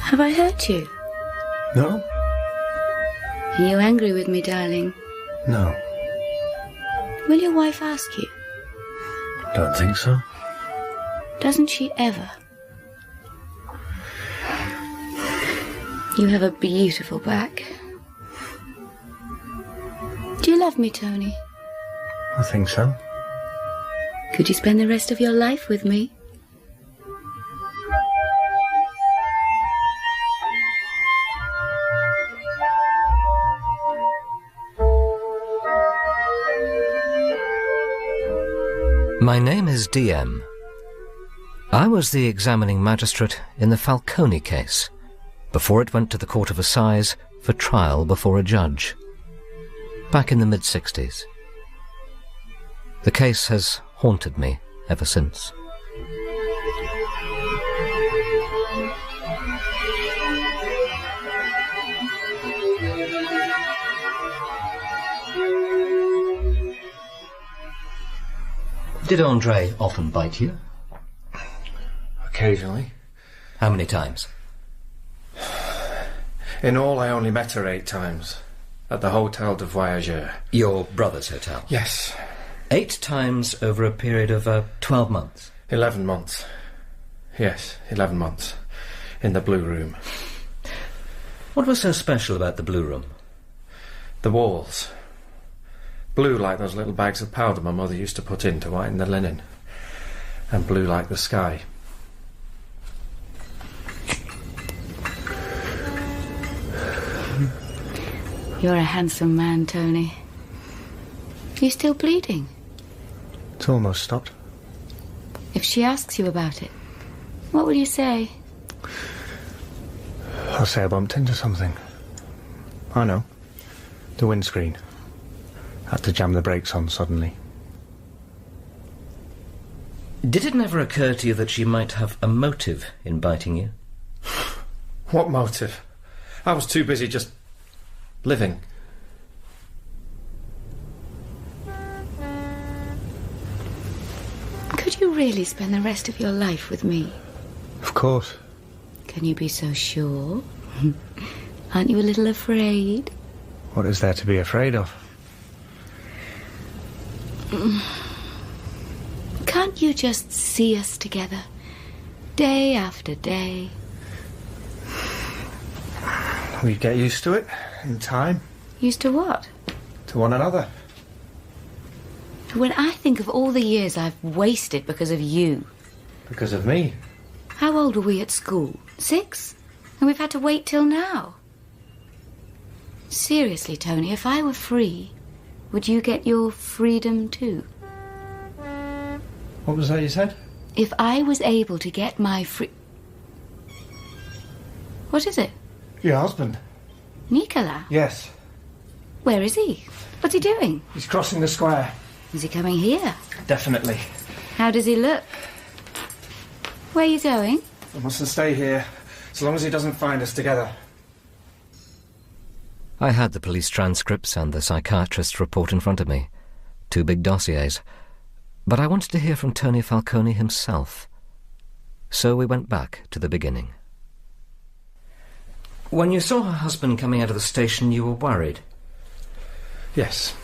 Have I hurt you? No. Are you angry with me, darling? No. Will your wife ask you? Don't think so. Doesn't she ever? You have a beautiful back. Do you love me, Tony? I think so. Could you spend the rest of your life with me? My name is DM. I was the examining magistrate in the Falcone case, before it went to the Court of Assize for trial before a judge, back in the mid-60s. The case has haunted me ever since. Did Andrée often bite you? Occasionally. How many times? In all, I only met her 8 times. At the Hotel de Voyageur. Your brother's hotel? Yes. 8 times over a period of 12 months? 11 months. Yes, 11 months. In the Blue Room. What was so special about the Blue Room? The walls. Blue like those little bags of powder my mother used to put in to whiten the linen. And blue like the sky. You're a handsome man, Tony. Are you still bleeding? It's almost stopped. If she asks you about it, what will you say? I'll say I bumped into something. I know. The windscreen. Had to jam the brakes on suddenly. Did it never occur to you that she might have a motive in biting you? What motive? I was too busy just living. Could you really spend the rest of your life with me? Of course. Can you be so sure? Aren't you a little afraid? What is there to be afraid of? Can't you just see us together, day after day? We'd get used to it, in time. Used to what? To one another. When I think of all the years I've wasted because of you. Because of me. How old were we at school? 6? And we've had to wait till now. Seriously, Tony, if I were free, would you get your freedom too? What was that you said? If I was able to get my What is it? Your husband. Nicolas? Yes. Where is he? What's he doing? He's crossing the square. Is he coming here? Definitely. How does he look? Where are you going? We mustn't stay here, as long as he doesn't find us together. I had the police transcripts and the psychiatrist's report in front of me. 2 big dossiers. But I wanted to hear from Tony Falcone himself. So we went back to the beginning. When you saw her husband coming out of the station, you were worried? Yes.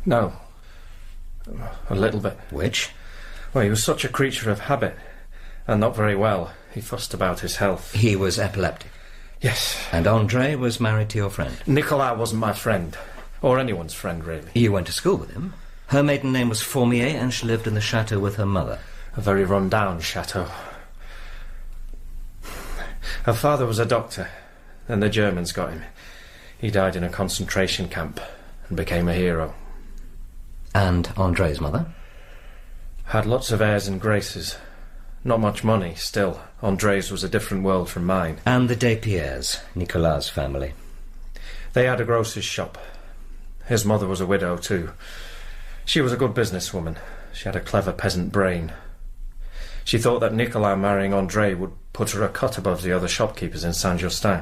No. A little bit. Which? Well, he was such a creature of habit, and not very well. He fussed about his health. He was epileptic? Yes. And Andrée was married to your friend? Nicolas wasn't my friend. Or anyone's friend, really. You went to school with him? Her maiden name was Formier, and she lived in the chateau with her mother. A very run-down chateau. Her father was a doctor. Then the Germans got him. He died in a concentration camp and became a hero. And Andrée's mother? Had lots of airs and graces. Not much money, still. Andrée's was a different world from mine. And the Despierres, Nicolas' family? They had a grocer's shop. His mother was a widow, too. She was a good businesswoman. She had a clever peasant brain. She thought that Nicolas marrying Andrée would put her a cut above the other shopkeepers in Saint-Justin.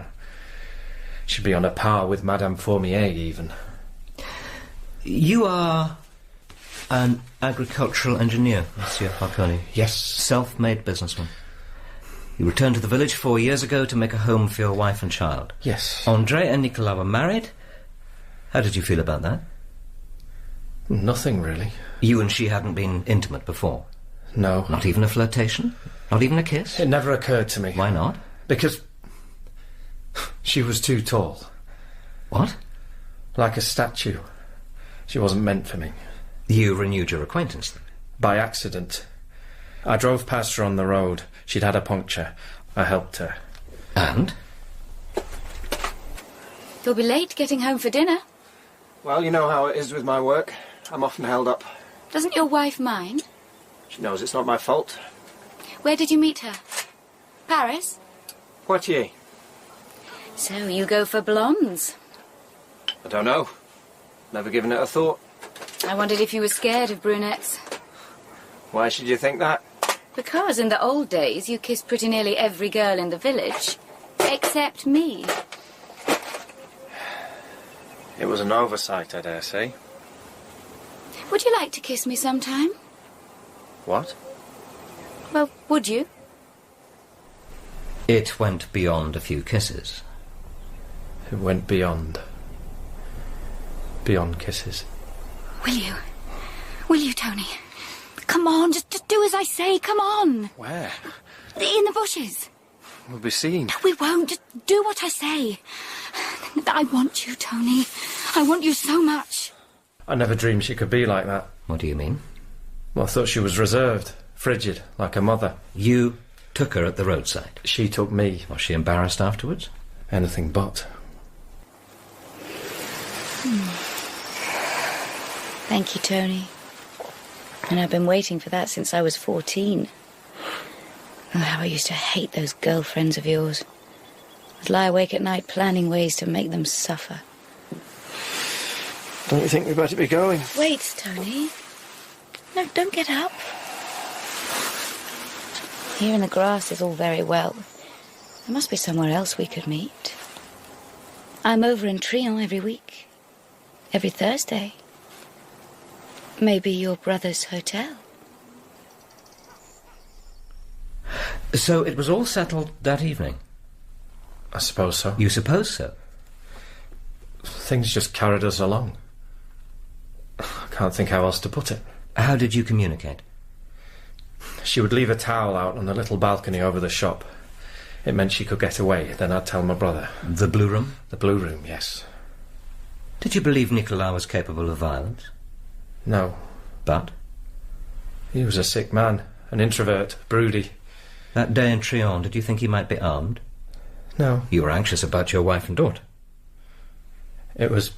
She'd be on a par with Madame Formier, even. You are an agricultural engineer, Monsieur Falcone? Yes. Self-made businessman? You returned to the village 4 years ago to make a home for your wife and child. Yes. Andrée and Nicolas were married. How did you feel about that? Nothing, really. You and she hadn't been intimate before? No. Not even a flirtation? Not even a kiss? It never occurred to me. Why not? Because she was too tall. What? Like a statue. She wasn't meant for me. You renewed your acquaintance then? By accident. I drove past her on the road. She'd had a puncture. I helped her. And? You'll be late getting home for dinner. Well, you know how it is with my work. I'm often held up. Doesn't your wife mind? She knows it's not my fault. Where did you meet her? Paris? Poitiers. So you go for blondes. I don't know. Never given it a thought. I wondered if you were scared of brunettes. Why should you think that? Because in the old days you kissed pretty nearly every girl in the village. Except me. It was an oversight, I dare say. Would you like to kiss me sometime? What? Well, would you? It went beyond a few kisses. It went beyond. Beyond kisses. Will you? Will you, Tony? Come on, just do as I say, come on. Where? In the bushes. We'll be seen. No, we won't. Just do what I say. I want you, Tony. I want you so much. I never dreamed she could be like that. What do you mean? Well, I thought she was reserved, frigid, like a mother. You took her at the roadside. She took me. Was she embarrassed afterwards? Anything but. Thank you, Tony. And I've been waiting for that since I was 14. Oh, how I used to hate those girlfriends of yours. I'd lie awake at night planning ways to make them suffer. Don't you think we'd better be going? Wait, Tony. No, don't get up. Here in the grass is all very well. There must be somewhere else we could meet. I'm over in Trion every week. Every Thursday. Maybe your brother's hotel. So it was all settled that evening? I suppose so. You suppose so? Things just carried us along. I can't think how else to put it. How did you communicate? She would leave a towel out on the little balcony over the shop. It meant she could get away. Then I'd tell my brother. The blue room? The blue room, yes. Did you believe Nicolas was capable of violence? No. But? He was a sick man. An introvert. Broody. That day in Trion, did you think he might be armed? No. You were anxious about your wife and daughter. It was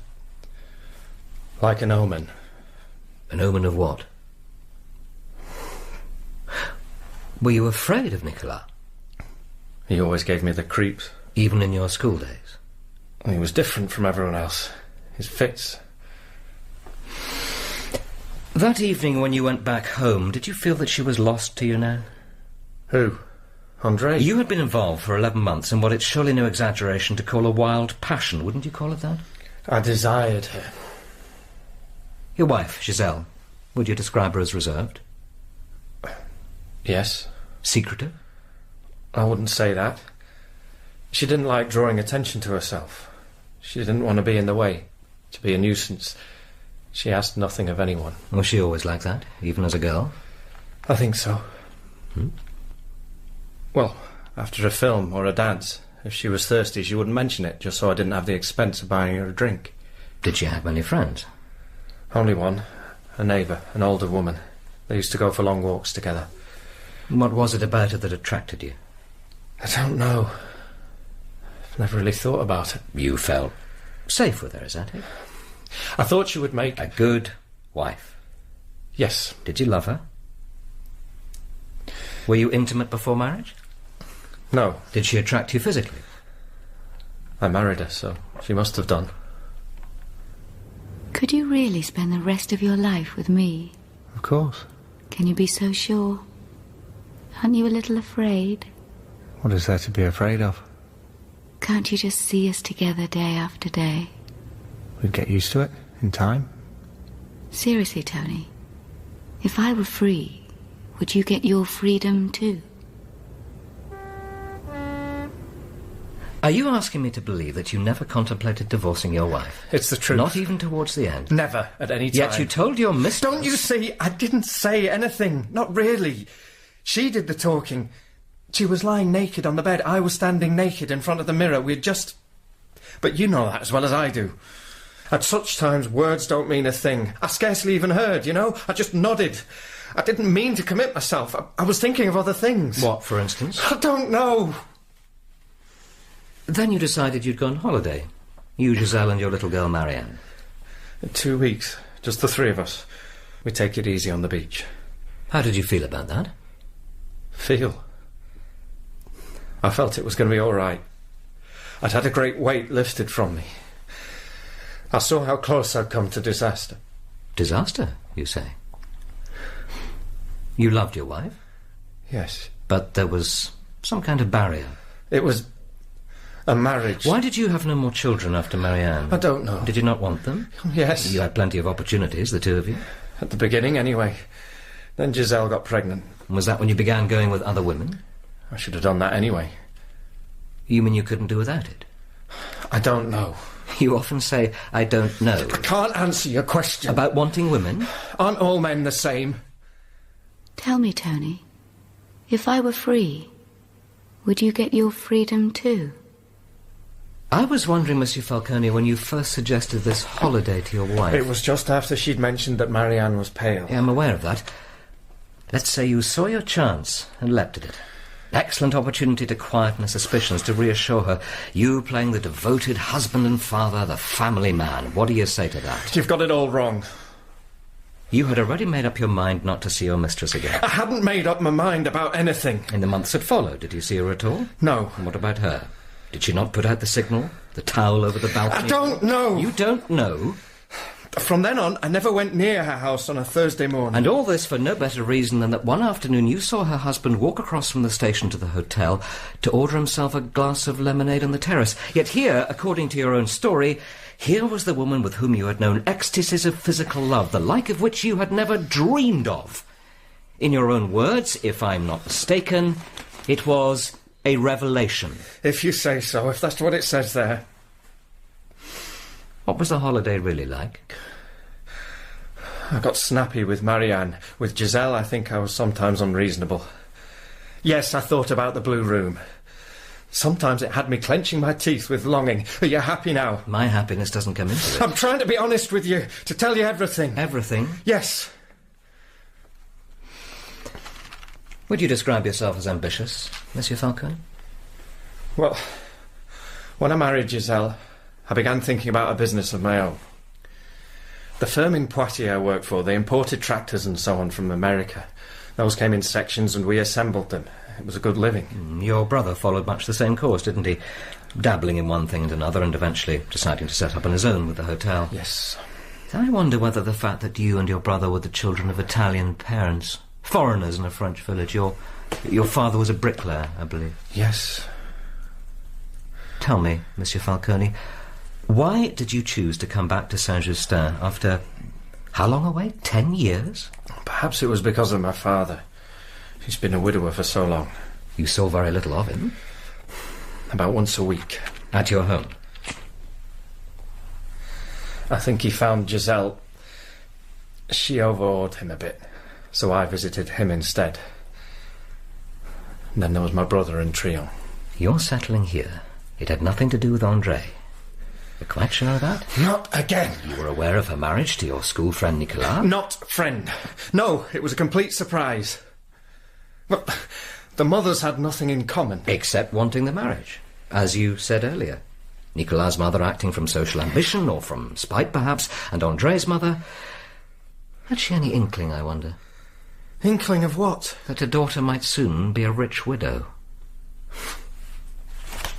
like an omen. An omen of what? Were you afraid of Nicolas? He always gave me the creeps. Even in your school days? He was different from everyone else. His fits. That evening when you went back home, did you feel that she was lost to you now? Who? Andrée? You had been involved for 11 months in what it's surely no exaggeration to call a wild passion, wouldn't you call it that? I desired her. Your wife, Giselle, would you describe her as reserved? Yes. Secretive? I wouldn't say that. She didn't like drawing attention to herself. She didn't want to be in the way, to be a nuisance. She asked nothing of anyone. Was she always like that, even as a girl? I think so. Well, after a film or a dance, if she was thirsty, she wouldn't mention it, just so I didn't have the expense of buying her a drink. Did she have many friends? Only one. A neighbour, an older woman. They used to go for long walks together. What was it about her that attracted you? I don't know. I've never really thought about it. You felt safe with her, is that it? I thought she would make... A good wife? Yes. Did you love her? Were you intimate before marriage? No. Did she attract you physically? I married her, so she must have done. Could you really spend the rest of your life with me? Of course. Can you be so sure? Aren't you a little afraid? What is there to be afraid of? Can't you just see us together day after day? We'd get used to it, in time. Seriously, Tony, if I were free, would you get your freedom too? Are you asking me to believe that you never contemplated divorcing your wife? It's the truth. Not even towards the end? Never, at any time. Yet you told your mistress... Don't you see? I didn't say anything. Not really. She did the talking. She was lying naked on the bed. I was standing naked in front of the mirror. We'd just... But you know that as well as I do. At such times, words don't mean a thing. I scarcely even heard, you know? I just nodded. I didn't mean to commit myself. I was thinking of other things. What, for instance? I don't know. Then you decided you'd go on holiday. You, Giselle, and your little girl, Marianne. 2 weeks. Just the three of us. We take it easy on the beach. How did you feel about that? Feel? I felt it was going to be all right. I'd had a great weight lifted from me. I saw how close I'd come to disaster. Disaster, you say? You loved your wife? Yes. But there was some kind of barrier. It was a marriage. Why did you have no more children after Marianne? I don't know. Did you not want them? Yes. You had plenty of opportunities, the two of you. At the beginning, anyway. Then Giselle got pregnant. Was that when you began going with other women? I should have done that anyway. You mean you couldn't do without it? I don't know. You often say, I don't know. I can't answer your question. About wanting women? Aren't all men the same? Tell me, Tony, if I were free, would you get your freedom too? I was wondering, Monsieur Falcone, when you first suggested this holiday to your wife... It was just after she'd mentioned that Marianne was pale. Yeah, I'm aware of that. Let's say you saw your chance and leapt at it. Excellent opportunity to quieten her suspicions, to reassure her. You playing the devoted husband and father, the family man. What do you say to that? You've got it all wrong. You had already made up your mind not to see your mistress again. I hadn't made up my mind about anything. In the months that followed, did you see her at all? No. And what about her? Did she not put out the signal? The towel over the balcony? I don't know. You don't know? From then on, I never went near her house on a Thursday morning. And all this for no better reason than that one afternoon you saw her husband walk across from the station to the hotel to order himself a glass of lemonade on the terrace. Yet here, according to your own story, here was the woman with whom you had known ecstasies of physical love, the like of which you had never dreamed of. In your own words, if I'm not mistaken, it was a revelation. If you say so, if that's what it says there. What was the holiday really like? I got snappy with Marianne. With Giselle, I think I was sometimes unreasonable. Yes, I thought about the blue room. Sometimes it had me clenching my teeth with longing. Are you happy now? My happiness doesn't come into it. I'm trying to be honest with you, to tell you everything. Everything? Yes. Would you describe yourself as ambitious, Monsieur Falcone? Well, when I married Giselle, I began thinking about a business of my own. The firm in Poitiers I worked for, they imported tractors and so on from America. Those came in sections and we assembled them. It was a good living. Your brother followed much the same course, didn't he? Dabbling in one thing and another and eventually deciding to set up on his own with the hotel. Yes. I wonder whether the fact that you and your brother were the children of Italian parents, foreigners in a French village, your father was a bricklayer, I believe. Yes. Tell me, Monsieur Falcone, why did you choose to come back to Saint-Justin after, how long away? 10 years? Perhaps it was because of my father. He's been a widower for so long. You saw very little of him? About once a week. At your home? I think he found Giselle... She overawed him a bit, so I visited him instead. And then there was my brother and Trion. You're settling here. It had nothing to do with Andrée. You're quite sure of that? Not again. You were aware of her marriage to your school friend Nicolas? Not friend. No, it was a complete surprise. Well, the mothers had nothing in common. Except wanting the marriage, as you said earlier. Nicolas' mother acting from social ambition, or from spite perhaps, and Andrée's mother... Had she any inkling, I wonder? Inkling of what? That her daughter might soon be a rich widow.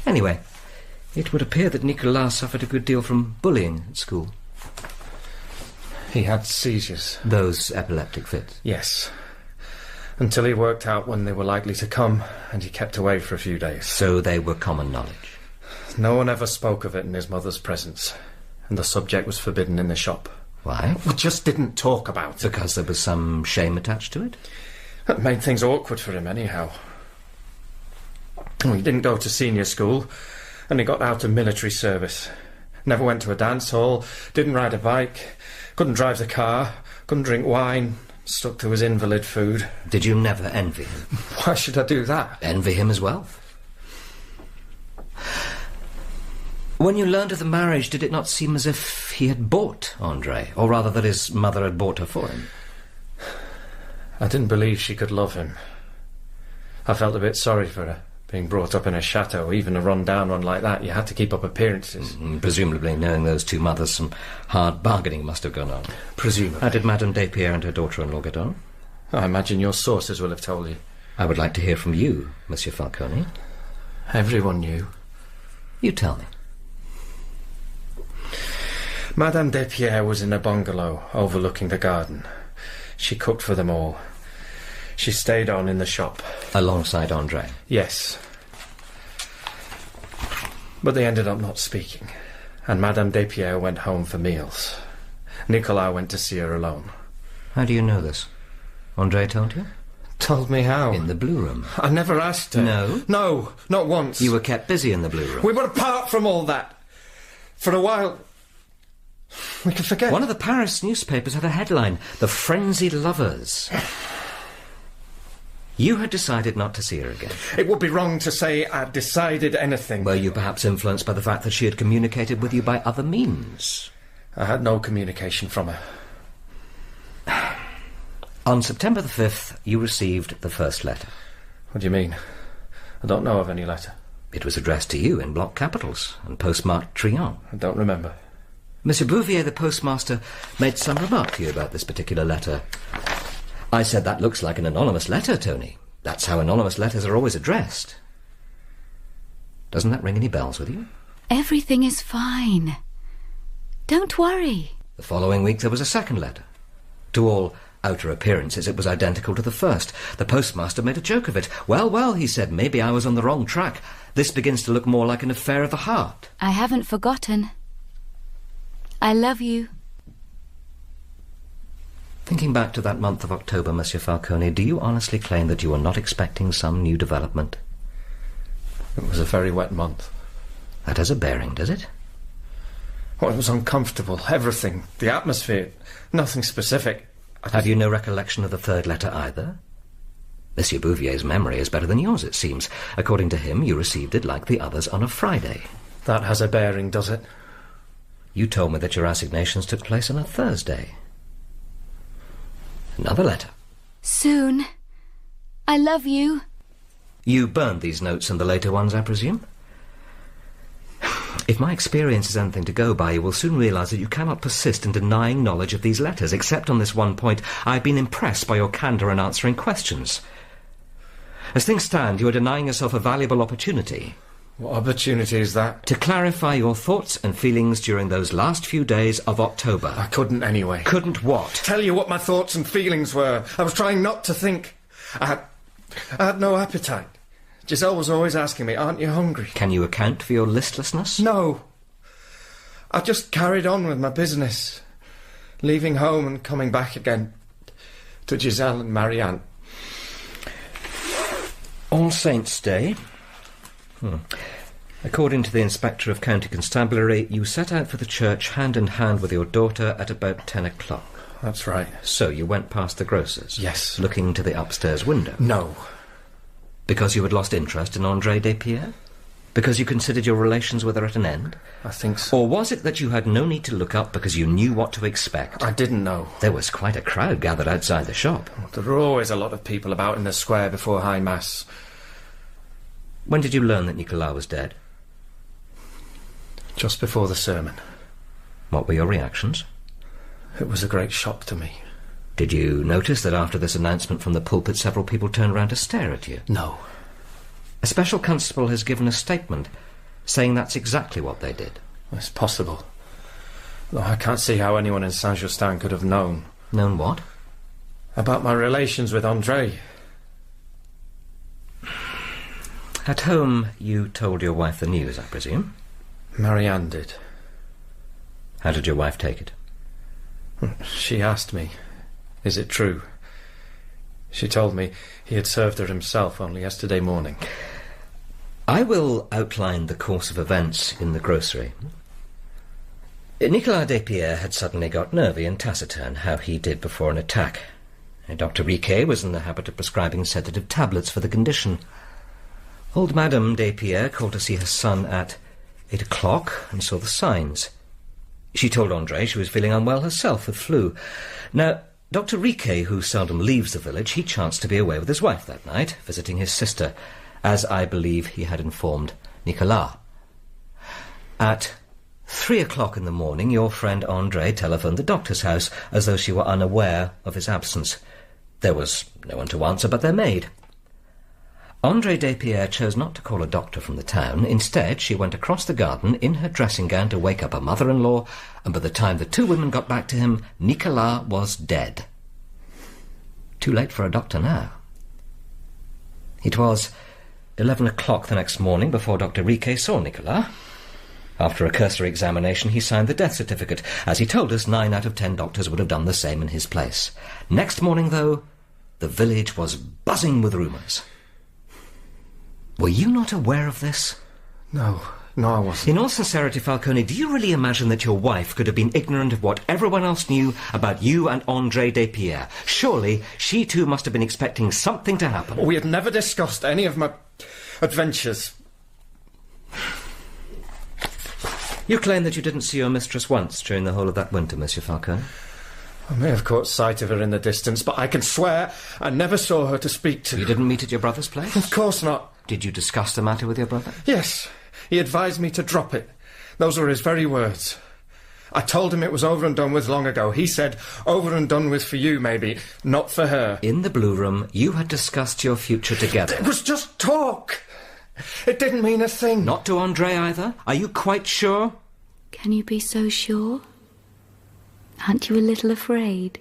Anyway... It would appear that Nicolas suffered a good deal from bullying at school. He had seizures. Those epileptic fits? Yes. Until he worked out when they were likely to come, and he kept away for a few days. So they were common knowledge? No one ever spoke of it in his mother's presence, and the subject was forbidden in the shop. Why? We just didn't talk about it. Because there was some shame attached to it? That made things awkward for him anyhow. He didn't go to senior school, And he got out of military service. Never went to a dance hall, didn't ride a bike, couldn't drive the car, couldn't drink wine, stuck to his invalid food. Did you never envy him? Why should I do that? Envy him as well. When you learned of the marriage, did it not seem as if he had bought Andrée, or rather that his mother had bought her for him? I didn't believe she could love him. I felt a bit sorry for her. Being brought up in a chateau, even a run-down one like that, you had to keep up appearances. Presumably, knowing those two mothers, some hard bargaining must have gone on. Presumably. How did Madame Despierre and her daughter-in-law get on? I imagine your sources will have told you. I would like to hear from you, Monsieur Falcone. Everyone knew. You tell me. Madame Despierre was in a bungalow overlooking the garden. She cooked for them all. She stayed on in the shop. Alongside Andrée? Yes. But they ended up not speaking, and Madame Despierre went home for meals. Nicolas went to see her alone. How do you know this? Andrée told you? Told me how? In the blue room. I never asked her. No? No, not once. You were kept busy in the blue room. We were apart from all that. For a while, we could forget. One of the Paris newspapers had a headline, "The Frenzied Lovers." You had decided not to see her again. It would be wrong to say I'd decided anything. Were you perhaps influenced by the fact that she had communicated with you by other means? I had no communication from her. On September the 5th, you received the first letter. What do you mean? I don't know of any letter. It was addressed to you in block capitals and postmarked Trion. I don't remember. Monsieur Bouvier, the postmaster, made some remark to you about this particular letter. I said, that looks like an anonymous letter, Tony. That's how anonymous letters are always addressed. Doesn't that ring any bells with you? Everything is fine. Don't worry. The following week there was a second letter. To all outer appearances it was identical to the first. The postmaster made a joke of it. Well, well, he said, maybe I was on the wrong track. This begins to look more like an affair of the heart. I haven't forgotten. I love you. Thinking back to that month of October, Monsieur Falcone, do you honestly claim that you were not expecting some new development? It was a very wet month. That has a bearing, does it? Well, it was uncomfortable. Everything. The atmosphere. Nothing specific. Have you no recollection of the third letter either? Monsieur Bouvier's memory is better than yours, it seems. According to him, you received it like the others on a Friday. That has a bearing, does it? You told me that your assignations took place on a Thursday. Another letter. Soon. I love you. You burned these notes and the later ones, I presume? If my experience is anything to go by, you will soon realise that you cannot persist in denying knowledge of these letters, except on this one point. I have been impressed by your candour in answering questions. As things stand, you are denying yourself a valuable opportunity. What opportunity is that? To clarify your thoughts and feelings during those last few days of October. I couldn't anyway. Couldn't what? Tell you what my thoughts and feelings were. I was trying not to think. I had no appetite. Giselle was always asking me, aren't you hungry? Can you account for your listlessness? No. I just carried on with my business, leaving home and coming back again to Giselle and Marianne. All Saints' Day. According to the Inspector of County Constabulary, you set out for the church hand in hand with your daughter at about 10 o'clock. That's right. So you went past the grocer's? Yes. Looking to the upstairs window? No. Because you had lost interest in Andrée Despierre? Because you considered your relations with her at an end? I think so. Or was it that you had no need to look up because you knew what to expect? I didn't know. There was quite a crowd gathered outside the shop. There were always a lot of people about in the square before High Mass. When did you learn that Nicolas was dead? Just before the sermon. What were your reactions? It was a great shock to me. Did you notice that after this announcement from the pulpit several people turned round to stare at you? No. A special constable has given a statement saying that's exactly what they did. It's possible. Though I can't see how anyone in Saint-Justin could have known. Known what? About my relations with Andrée. At home, you told your wife the news, I presume? Marianne did. How did your wife take it? She asked me, is it true? She told me he had served her himself only yesterday morning. I will outline the course of events in the grocery. Nicolas Despierre had suddenly got nervy and taciturn, how he did before an attack. Dr. Riquet was in the habit of prescribing sedative tablets for the condition. Old Madame Despierre called to see her son at 8 o'clock and saw the signs. She told Andrée she was feeling unwell herself with flu. Now, Dr. Riquet, who seldom leaves the village, he chanced to be away with his wife that night, visiting his sister, as I believe he had informed Nicolas. At 3 o'clock in the morning, your friend Andrée telephoned the doctor's house as though she were unaware of his absence. There was no one to answer but their maid. Andrée Despierre chose not to call a doctor from the town. Instead, she went across the garden in her dressing gown to wake up her mother-in-law, and by the time the two women got back to him, Nicolas was dead. Too late for a doctor now. It was 11 o'clock the next morning before Dr. Riquet saw Nicolas. After a cursory examination, he signed the death certificate. As he told us, 9 out of 10 doctors would have done the same in his place. Next morning, though, the village was buzzing with rumours. Were you not aware of this? No, I wasn't. In all sincerity, Falcone, do you really imagine that your wife could have been ignorant of what everyone else knew about you and Andrée Despierre? Surely she too must have been expecting something to happen. We had never discussed any of my adventures. You claim that you didn't see your mistress once during the whole of that winter, Monsieur Falcone. I may have caught sight of her in the distance, but I can swear I never saw her to speak to. You didn't meet at your brother's place? Of course not. Did you discuss the matter with your brother? Yes. He advised me to drop it. Those were his very words. I told him it was over and done with long ago. He said, over and done with for you, maybe, not for her. In the Blue Room, you had discussed your future together. It was just talk. It didn't mean a thing. Not to Andrée either? Are you quite sure? Can you be so sure? Aren't you a little afraid?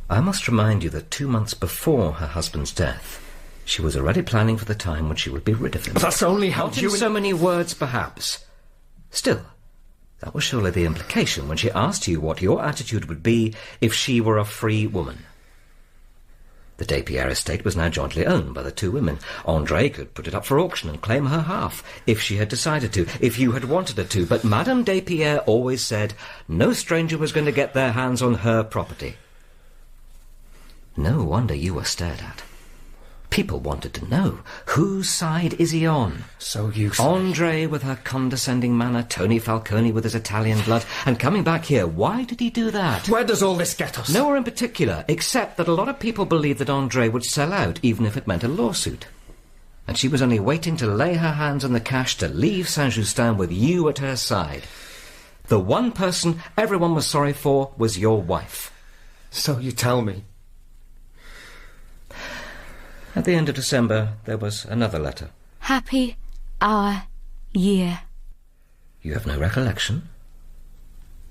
I must remind you that 2 months before her husband's death, she was already planning for the time when she would be rid of him. But that's only how Not in so many words, perhaps. Still, that was surely the implication when she asked you what your attitude would be if she were a free woman. The Despierre estate was now jointly owned by the two women. Andrée could put it up for auction and claim her half, if she had decided to, if you had wanted her to. But Madame Despierre always said no stranger was going to get their hands on her property. No wonder you were stared at. People wanted to know, whose side is he on? So you say. Andrée with her condescending manner, Tony Falcone with his Italian blood, and coming back here, why did he do that? Where does all this get us? Nowhere in particular, except that a lot of people believed that Andrée would sell out, even if it meant a lawsuit. And she was only waiting to lay her hands on the cash to leave Saint-Justin with you at her side. The one person everyone was sorry for was your wife. So you tell me. At the end of December, there was another letter. Happy our year. You have no recollection?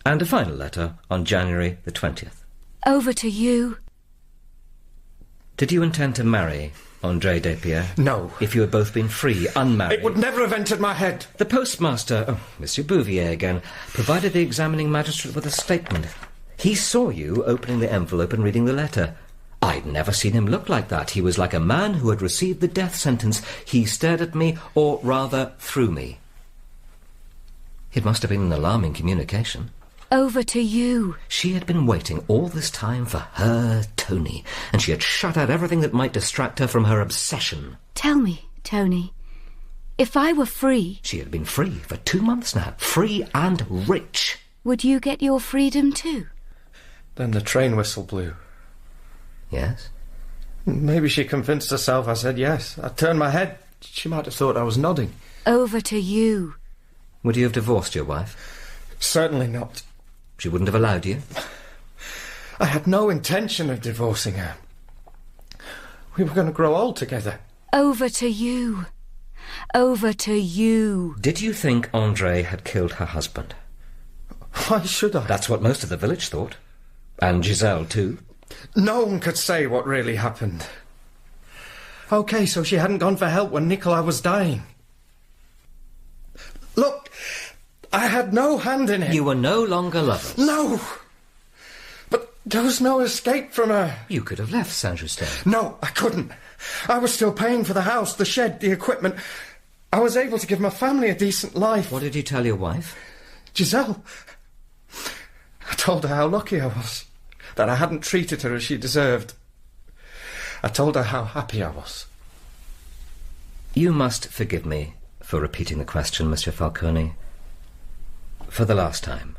And a final letter on January the 20th. Over to you. Did you intend to marry Andrée Despierre? No. If you had both been free, unmarried? It would never have entered my head. The postmaster, Monsieur Bouvier again, provided the examining magistrate with a statement. He saw you opening the envelope and reading the letter. I'd never seen him look like that. He was like a man who had received the death sentence. He stared at me, or rather, through me. It must have been an alarming communication. Over to you. She had been waiting all this time for her Tony, and she had shut out everything that might distract her from her obsession. Tell me, Tony, if I were free... She had been free for 2 months now, free and rich. Would you get your freedom too? Then the train whistle blew. Yes? Maybe she convinced herself I said yes. I turned my head. She might have thought I was nodding. Over to you. Would you have divorced your wife? Certainly not. She wouldn't have allowed you? I had no intention of divorcing her. We were going to grow old together. Over to you. Over to you. Did you think Andrée had killed her husband? Why should I? That's what most of the village thought. And Giselle, too. No one could say what really happened. OK, so she hadn't gone for help when Nicolas was dying. Look, I had no hand in it. You were no longer lovers. No! But There was no escape from her. You could have left Saint-Just. No, I couldn't. I was still paying for the house, the shed, the equipment. I was able to give my family a decent life. What did you tell your wife? Giselle. I told her how lucky I was, that I hadn't treated her as she deserved. I told her how happy I was. You must forgive me for repeating the question, Monsieur Falcone. For the last time,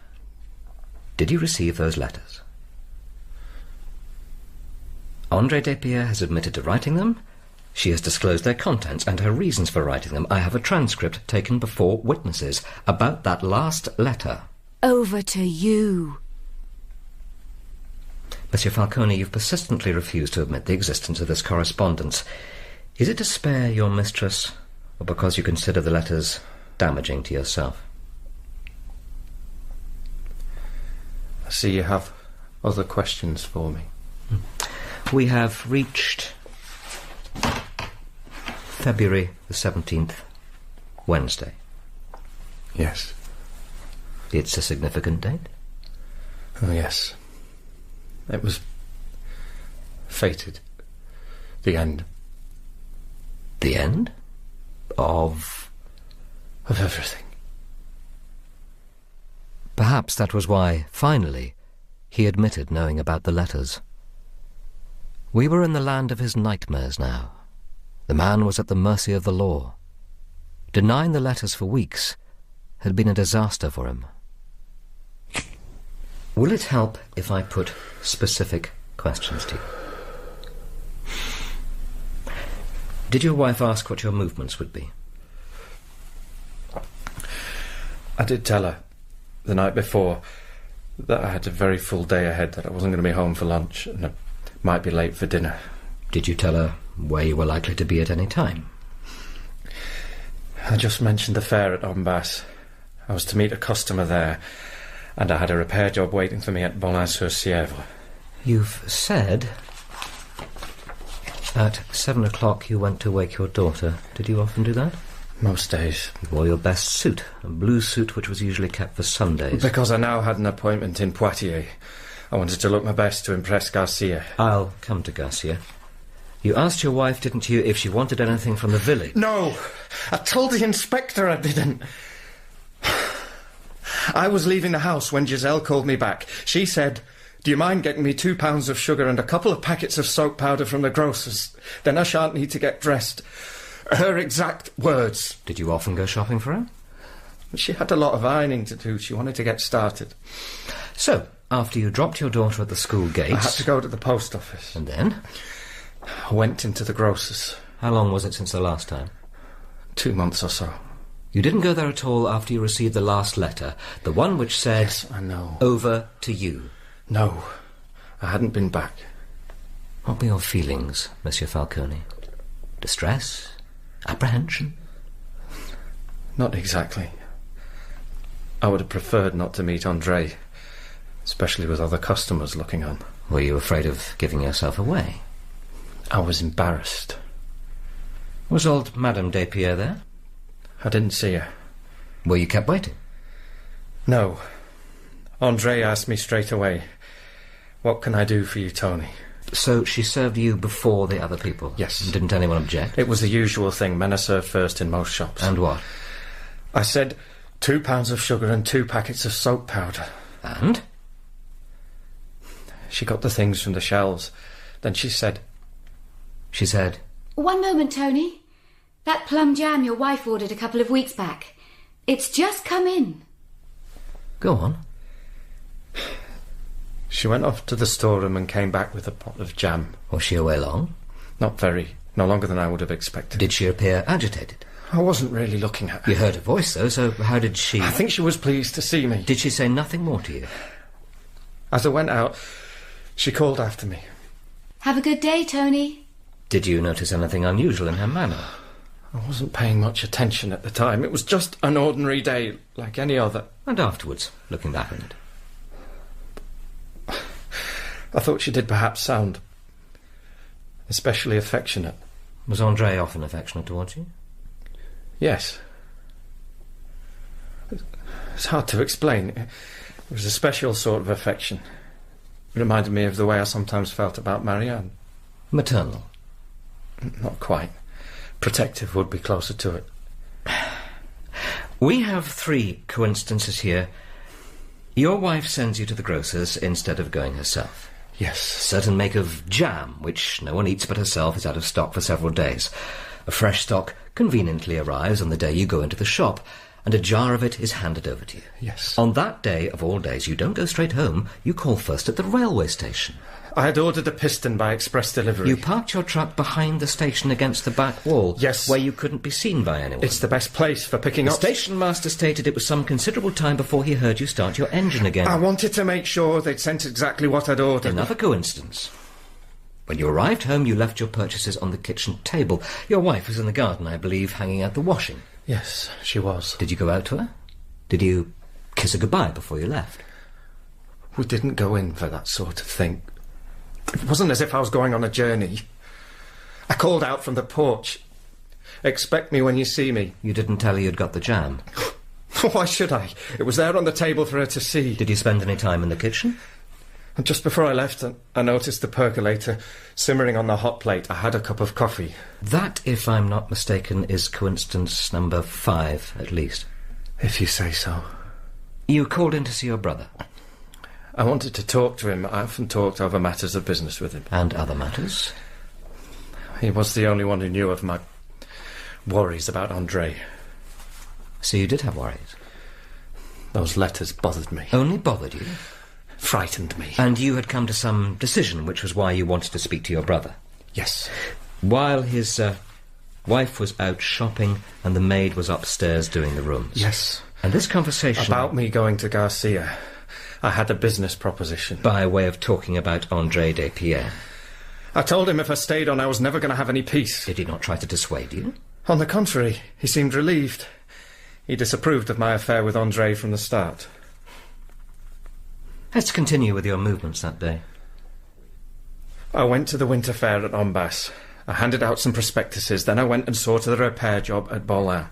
did you receive those letters? Andrée Despierre has admitted to writing them. She has disclosed their contents and her reasons for writing them. I have a transcript taken before witnesses about that last letter. Over to you. Monsieur Falcone, you've persistently refused to admit the existence of this correspondence. Is it to spare your mistress, or because you consider the letters damaging to yourself? I see you have other questions for me. We have reached February the 17th, Wednesday. Yes. It's a significant date? Oh, yes. It was fated. The end. The end? Of everything. Perhaps that was why, finally, he admitted knowing about the letters. We were in the land of his nightmares now. The man was at the mercy of the law. Denying the letters for weeks had been a disaster for him. Will it help if I put specific questions to you? Did your wife ask what your movements would be? I did tell her the night before that I had a very full day ahead, that I wasn't going to be home for lunch and I might be late for dinner. Did you tell her where you were likely to be at any time? I just mentioned the fair at Ombas. I was to meet a customer there, and I had a repair job waiting for me at Bonnaz-sur-Sièvre. You've said at 7 o'clock you went to wake your daughter. Did you often do that? Most days. You wore your best suit, a blue suit which was usually kept for Sundays. Because I now had an appointment in Poitiers. I wanted to look my best to impress Garcia. I'll come to Garcia. You asked your wife, didn't you, if she wanted anything from the village? No! I told the inspector I didn't. I was leaving the house when Giselle called me back. She said, "Do you mind getting me 2 pounds of sugar and a couple of packets of soap powder from the grocer's? Then I shan't need to get dressed." Her exact words. Did you often go shopping for her? She had a lot of ironing to do. She wanted to get started. So, after you dropped your daughter at the school gates... I had to go to the post office. And then? I went into the grocer's. How long was it since the last time? 2 months or so. You didn't go there at all after you received the last letter, the one which said... Yes, I know. Over to you. No, I hadn't been back. What were your feelings, Monsieur Falcone? Distress? Apprehension? Not exactly. I would have preferred not to meet Andrée, especially with other customers looking on. Were you afraid of giving yourself away? I was embarrassed. Was old Madame Despierre there? I didn't see her. Were you kept waiting? No. Andrée asked me straight away, "What can I do for you, Tony?" So she served you before the other people? Yes. Didn't anyone object? It was the usual thing. Men are served first in most shops. And what? I said 2 pounds of sugar and 2 packets of soap powder. And? She got the things from the shelves. Then she said... She said... "One moment, Tony. That plum jam your wife ordered a couple of weeks back. It's just come in." Go on. She went off to the storeroom and came back with a pot of jam. Was she away long? Not very. No longer than I would have expected. Did she appear agitated? I wasn't really looking at her. You heard her voice, though, so how did she... I think she was pleased to see me. Did she say nothing more to you? As I went out, she called after me. "Have a good day, Tony." Did you notice anything unusual in her manner? I wasn't paying much attention at the time. It was just an ordinary day, like any other. And afterwards, looking back on it? I thought she did perhaps sound especially affectionate. Was Andrée often affectionate towards you? Yes. It's hard to explain. It was a special sort of affection. reminded me of the way I sometimes felt about Marianne. Maternal? Not quite. Protective would be closer to it. We have 3 coincidences here. Your wife sends you to the grocer's instead of going herself. Yes. A certain make of jam, which no one eats but herself, is out of stock for several days. A fresh stock conveniently arrives on the day you go into the shop, and a jar of it is handed over to you. Yes. On that day of all days, you don't go straight home. You call first at the railway station. I had ordered a piston by express delivery. You parked your truck behind the station against the back wall. Yes. Where you couldn't be seen by anyone. It's the best place for picking up... The station master stated it was some considerable time before he heard you start your engine again. I wanted to make sure they'd sent exactly what I'd ordered. Another coincidence. When you arrived home, you left your purchases on the kitchen table. Your wife was in the garden, I believe, hanging out the washing. Yes, she was. Did you go out to her? Did you kiss her goodbye before you left? We didn't go in for that sort of thing. It wasn't as if I was going on a journey. I called out from the porch. Expect me when you see me. You didn't tell her you'd got the jam? Why should I? It was there on the table for her to see. Did you spend any time in the kitchen? And just before I left, I noticed the percolator simmering on the hot plate. I had a cup of coffee. That, if I'm not mistaken, is coincidence number 5, at least. If you say so. You called in to see your brother? I wanted to talk to him. I often talked over matters of business with him. And other matters? He was the only one who knew of my worries about Andrée. So you did have worries? Those letters bothered me. Only bothered you? Frightened me. And you had come to some decision, which was why you wanted to speak to your brother? Yes. While his wife was out shopping and the maid was upstairs doing the rooms? Yes. And this conversation... About me going to Garcia. I had a business proposition. By way of talking about Andrée Despierre? I told him if I stayed on, I was never going to have any peace. Did he not try to dissuade you? On the contrary, he seemed relieved. He disapproved of my affair with Andrée from the start. Let's continue with your movements that day. I went to the winter fair at Ombas. I handed out some prospectuses, then I went and saw to the repair job at Bolin.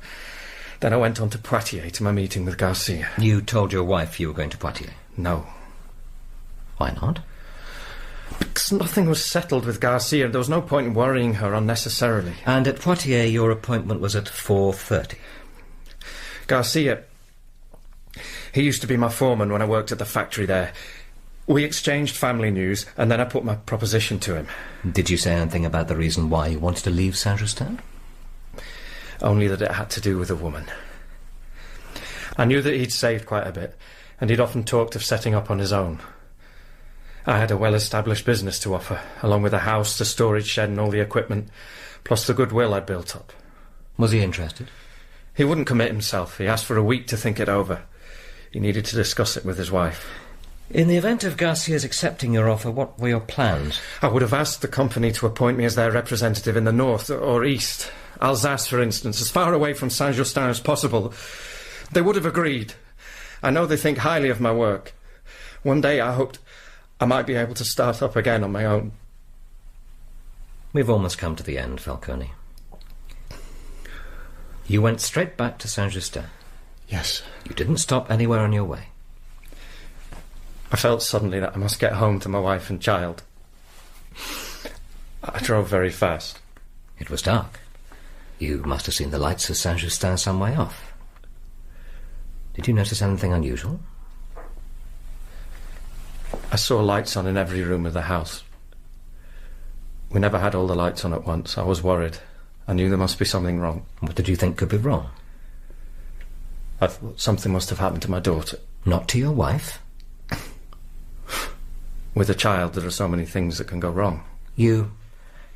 Then I went on to Poitiers to my meeting with Garcia. You told your wife you were going to Poitiers? No. Why not? Because nothing was settled with Garcia. There was no point in worrying her unnecessarily. And at Poitiers your appointment was at 4:30? Garcia... He used to be my foreman when I worked at the factory there. We exchanged family news, and then I put my proposition to him. Did you say anything about the reason why you wanted to leave Saint-Justin? Only that it had to do with a woman. I knew that he'd saved quite a bit, and he'd often talked of setting up on his own. I had a well-established business to offer, along with a house, the storage shed and all the equipment, plus the goodwill I'd built up. Was he interested? He wouldn't commit himself. He asked for a week to think it over. He needed to discuss it with his wife. In the event of Garcia's accepting your offer, what were your plans? I would have asked the company to appoint me as their representative in the north or east. Alsace, for instance, as far away from Saint-Justin as possible. They would have agreed. I know they think highly of my work. One day I hoped I might be able to start up again on my own. We've almost come to the end, Falcone. You went straight back to Saint-Justin? Yes. You didn't stop anywhere on your way? I felt suddenly that I must get home to my wife and child. I drove very fast. It was dark. You must have seen the lights of Saint-Justin some way off. Did you notice anything unusual? I saw lights on in every room of the house. We never had all the lights on at once. I was worried. I knew there must be something wrong. What did you think could be wrong? I thought something must have happened to my daughter. Not to your wife? With a child, there are so many things that can go wrong. You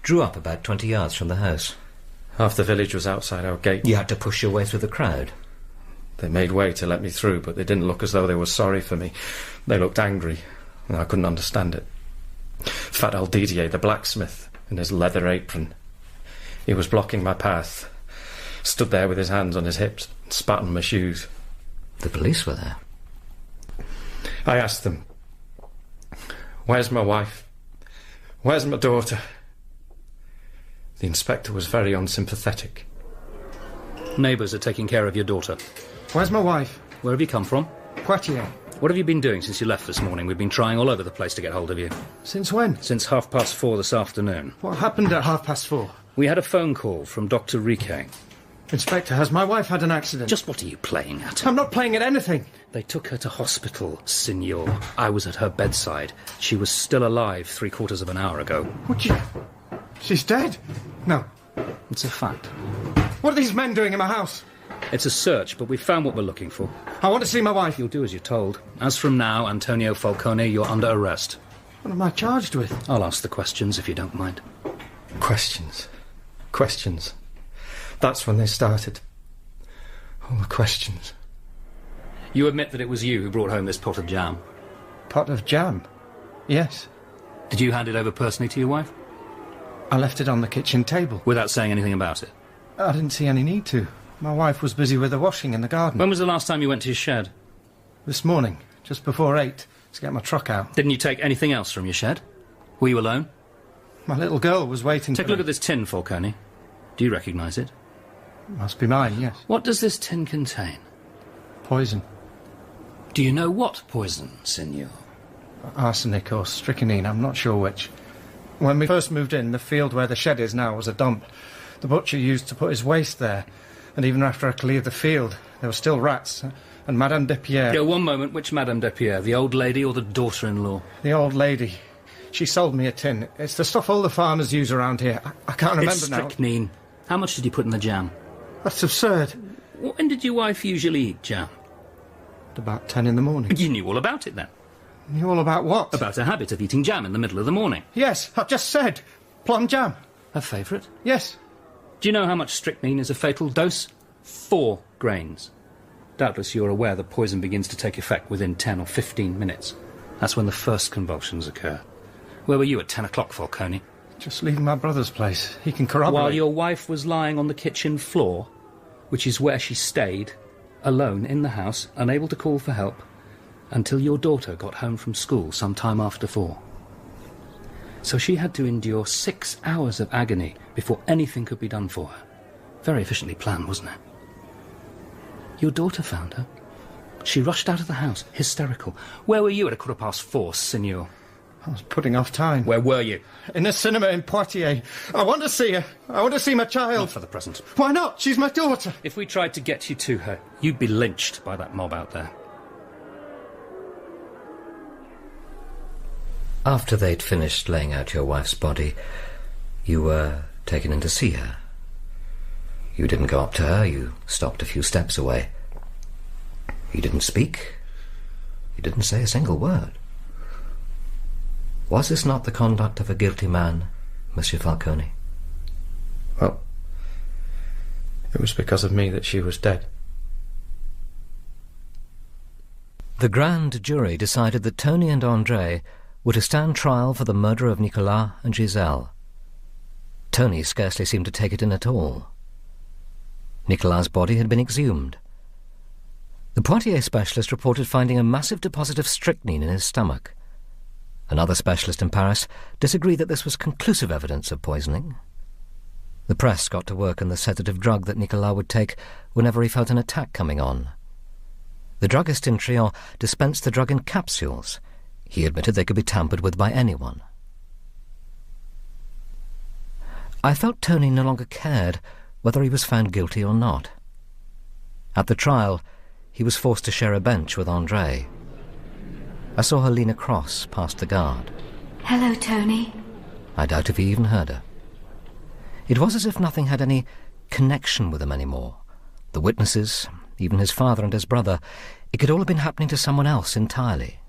drew up about 20 yards from the house. Half the village was outside our gate. You had to push your way through the crowd. They made way to let me through, but they didn't look as though they were sorry for me. They looked angry, and I couldn't understand it. Fat old Didier, the blacksmith, in his leather apron. He was blocking my path. Stood there with his hands on his hips, and spat on my shoes. The police were there. I asked them, "Where's my wife? Where's my daughter?" The inspector was very unsympathetic. Neighbours are taking care of your daughter. "Where's my wife?" Where have you come from? "Poitiers." What have you been doing since you left this morning? We've been trying all over the place to get hold of you. Since when? Since 4:30 this afternoon. What happened at 4:30? We had a phone call from Dr. Riquet. Inspector, has my wife had an accident? Just what are you playing at? I'm not playing at anything. They took her to hospital, Signor. I was at her bedside. She was still alive 3/4 of an hour ago. What you... She's dead? No. It's a fact. What are these men doing in my house? It's a search, but we found what we're looking for. I want to see my wife. You'll do as you're told. As from now, Antonio Falcone, you're under arrest. What am I charged with? I'll ask the questions if you don't mind. Questions. Questions. That's when they started. All the questions. You admit that it was you who brought home this pot of jam? Pot of jam? Yes. Did you hand it over personally to your wife? I left it on the kitchen table. Without saying anything about it? I didn't see any need to. My wife was busy with the washing in the garden. When was the last time you went to your shed? This morning, just before 8, to get my truck out. Didn't you take anything else from your shed? Were you alone? My little girl was waiting Take a look at this tin, Falcone. Do you recognise it? Must be mine, yes. What does this tin contain? Poison. Do you know what poison, Signor? Arsenic or strychnine, I'm not sure which. When we first moved in, the field where the shed is now was a dump. The butcher used to put his waste there. And even after I cleared the field, there were still rats. And Madame Despierre... Yeah, one moment. Which Madame Despierre? The old lady or the daughter-in-law? The old lady. She sold me a tin. It's the stuff all the farmers use around here. I can't remember it's now. Strychnine. How much did you put in the jam? That's absurd. When did your wife usually eat jam? At about 10 in the morning. You knew all about it then? Knew all about what? About her habit of eating jam in the middle of the morning. Yes, I've just said. Plum jam. Her favourite? Yes. Do you know how much strychnine is a fatal dose? 4 grains. Doubtless you're aware the poison begins to take effect within 10 or 15 minutes. That's when the first convulsions occur. Where were you at 10 o'clock, Falcone? Just leaving my brother's place. He can corroborate. While your wife was lying on the kitchen floor, which is where she stayed, alone in the house, unable to call for help, until your daughter got home from school some time after 4. So she had to endure 6 hours of agony before anything could be done for her. Very efficiently planned, wasn't it? Your daughter found her. She rushed out of the house, hysterical. Where were you at 4:15, Signor? I was putting off time. Where were you? In the cinema in Poitiers. I want to see her. I want to see my child. Not for the present. Why not? She's my daughter. If we tried to get you to her, you'd be lynched by that mob out there. After they'd finished laying out your wife's body, you were taken in to see her. You didn't go up to her, you stopped a few steps away. You didn't speak. You didn't say a single word. Was this not the conduct of a guilty man, Monsieur Falcone? Well, it was because of me that she was dead. The grand jury decided that Tony and Andrée were to stand trial for the murder of Nicolas and Giselle. Tony scarcely seemed to take it in at all. Nicolas's body had been exhumed. The Poitiers specialist reported finding a massive deposit of strychnine in his stomach. Another specialist in Paris disagreed that this was conclusive evidence of poisoning. The press got to work on the sedative drug that Nicolas would take whenever he felt an attack coming on. The druggist in Trion dispensed the drug in capsules. He admitted they could be tampered with by anyone. I felt Tony no longer cared whether he was found guilty or not. At the trial, he was forced to share a bench with Andrée. I saw her lean across past the guard. Hello, Tony. I doubt if he even heard her. It was as if nothing had any connection with him anymore. The witnesses, even his father and his brother, it could all have been happening to someone else entirely.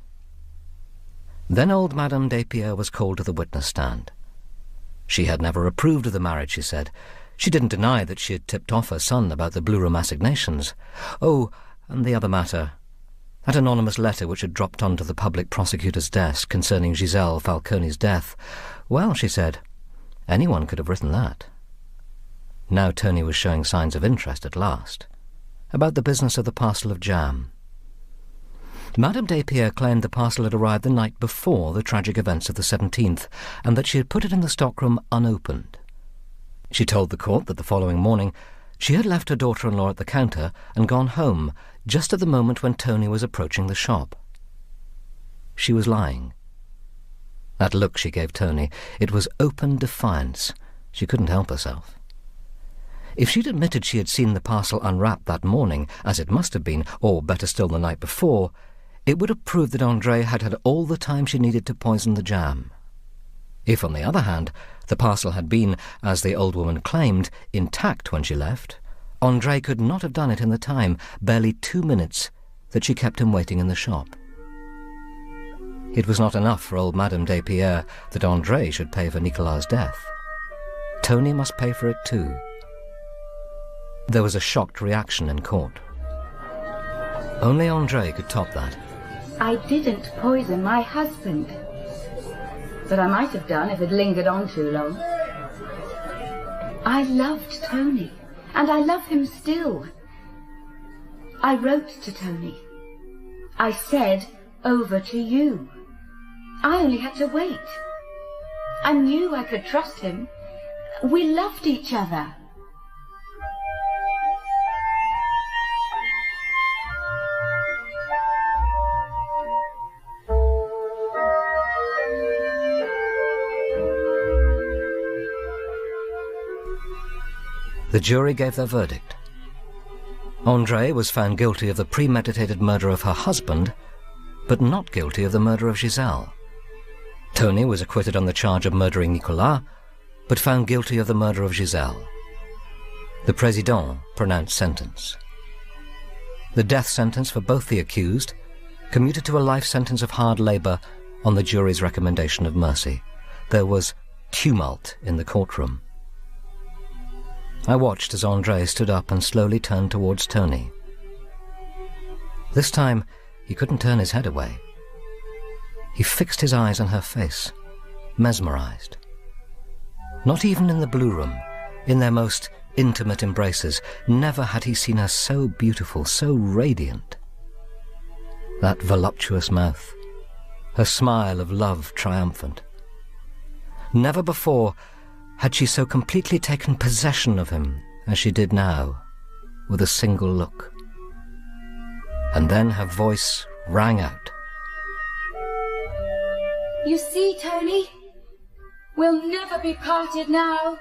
Then old Madame Despierre was called to the witness stand. She had never approved of the marriage, she said. She didn't deny that she had tipped off her son about the blue room assignations. Oh, and the other matter, that anonymous letter which had dropped onto the public prosecutor's desk concerning Giselle Falcone's death. Well, she said, anyone could have written that. Now Tony was showing signs of interest at last, about the business of the parcel of jam. Madame Despierre claimed the parcel had arrived the night before the tragic events of the 17th, and that she had put it in the stockroom unopened. She told the court that the following morning she had left her daughter-in-law at the counter and gone home just at the moment when Tony was approaching the shop. she was lying. That look she gave Tony, it was open defiance. She couldn't help herself. If she'd admitted she had seen the parcel unwrapped that morning, as it must have been, or better still the night before, it would have proved that Andrée had had all the time she needed to poison the jam. If, on the other hand, the parcel had been, as the old woman claimed, intact when she left, Andrée could not have done it in the time, barely 2 minutes, that she kept him waiting in the shop. It was not enough for old Madame Despierre that Andrée should pay for Nicolas' death. Tony must pay for it too. There was a shocked reaction in court. Only Andrée could top that. I didn't poison my husband. But I might have done if it lingered on too long. I loved Tony, and I love him still. I wrote to Tony. I said, over to you. I only had to wait. I knew I could trust him. We loved each other. The jury gave their verdict. Andrée was found guilty of the premeditated murder of her husband, but not guilty of the murder of Giselle. Tony was acquitted on the charge of murdering Nicolas, but found guilty of the murder of Giselle. The Président pronounced sentence. The death sentence for both the accused commuted to a life sentence of hard labour on the jury's recommendation of mercy. There was tumult in the courtroom. I watched as Andrée stood up and slowly turned towards Tony. This time, he couldn't turn his head away. He fixed his eyes on her face, mesmerized. Not even in the blue room, in their most intimate embraces, never had he seen her so beautiful, so radiant. That voluptuous mouth, her smile of love triumphant. Never before had she so completely taken possession of him as she did now, with a single look. And then her voice rang out. You see, Tony, we'll never be parted now.